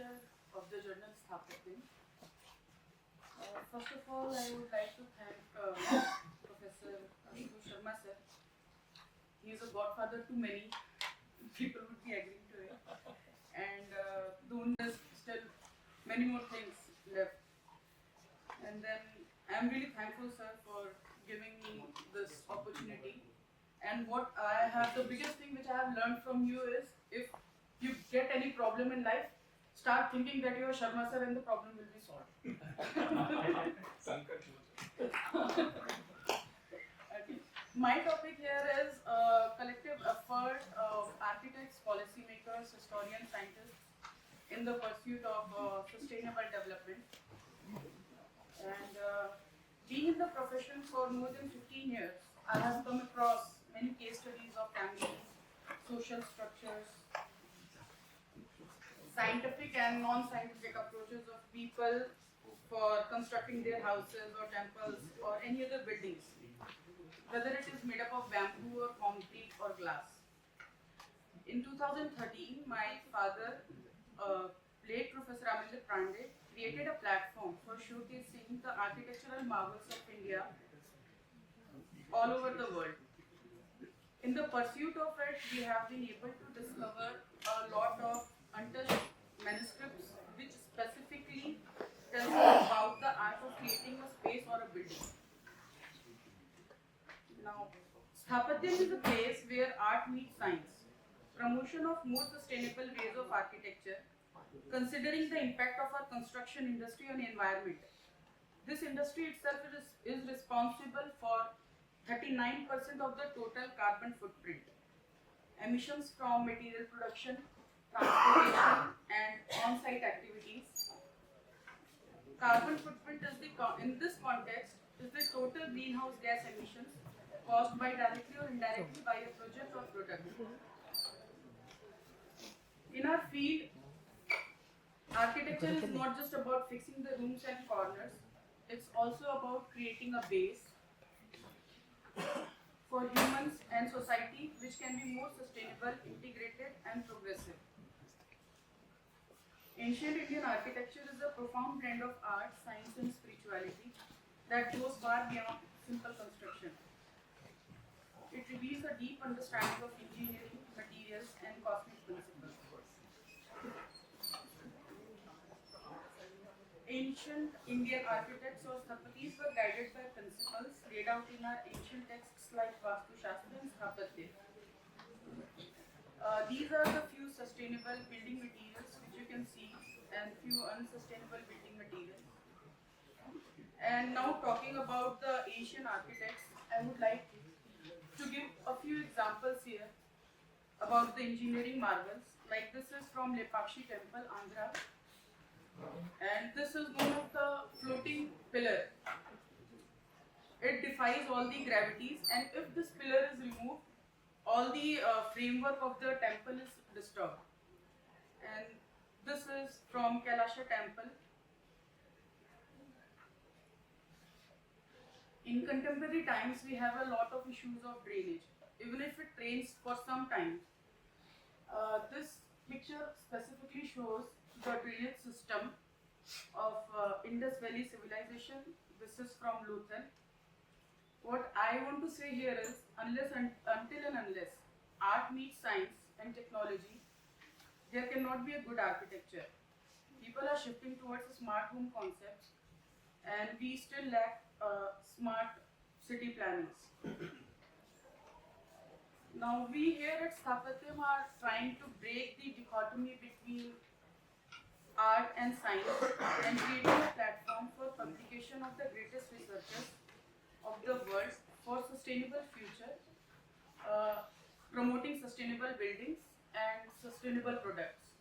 editor of the journal Sthapatyam. First of all, I would like to thank Professor Ashutosh Sharma sir. He is a godfather to many. People would be agreeing to it. And there's still many more things left. And then I'm really thankful, sir, for giving me this opportunity. And what I have, the biggest thing which I have learned from you is, if you get any problem in life, start thinking that you are Sharma sir and the problem will be solved. Okay. My topic here is a collective effort of architects, policymakers, historians, scientists in the pursuit of sustainable development. And being in the profession for more than 15 years, I have come across many case studies of families, social structures, scientific and non-scientific approaches of people for constructing their houses or temples or any other buildings, whether it is made up of bamboo or concrete or glass. In 2013, my father, late Professor Amilya Pandey, created a platform for showcasing the architectural marvels of India all over the world. In the pursuit of it, we have been able to discover a lot of untouched manuscripts which specifically tell us about the art of creating a space or a building. Now, Sthapatyam is a place where art meets science, promotion of more sustainable ways of architecture, considering the impact of our construction industry on the environment. This industry itself is responsible for 39% of the total carbon footprint. Emissions from material production, transportation, and on-site activities. Carbon footprint is in this context is the total greenhouse gas emissions caused by directly or indirectly by a project or product. In our field, architecture is not just about fixing the rooms and corners, it's also about creating a base for humans and society which can be more sustainable, integrated and progressive. Ancient Indian architecture is a profound blend of art, science and spirituality that goes far beyond simple construction. It reveals a deep understanding of engineering, materials and cosmic principles. Ancient Indian architects or Sthapatis were guided by principles laid out in our ancient texts like Vastu Shastra and Sthapatyam. These are the few sustainable building materials which you can see and few unsustainable building materials. And now talking about the Asian architects, I would like to give a few examples here about the engineering marvels. Like this is from Lepakshi Temple, Andhra. And this is one of the floating pillar. It defies all the gravities, and if this pillar is removed, all the framework of the temple is disturbed. And this is from Kailasha Temple. In contemporary times, we have a lot of issues of drainage, even if it rains for some time. This picture specifically shows the drainage system of Indus Valley civilization. This is from Lothal. What I want to say here is, until and unless art meets science and technology, there cannot be a good architecture. People are shifting towards a smart home concept, and we still lack smart city plannings. Now we here at Sthapatyam are trying to break the dichotomy between art and science and creating a platform for publication of the greatest researchers of the world for sustainable future, promoting sustainable buildings and sustainable products.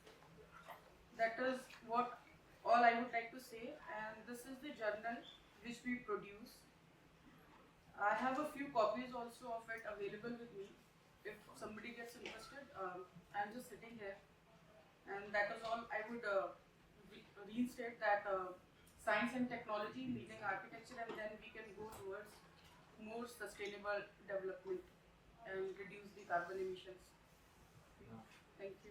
That is what all I would like to say, and this is the journal which we produce. I have a few copies also of it available with me. If somebody gets interested, I'm just sitting here, and that is all I would reinstate that science and technology meeting architecture, and then we can go towards more sustainable development and reduce the carbon emissions. Thank you.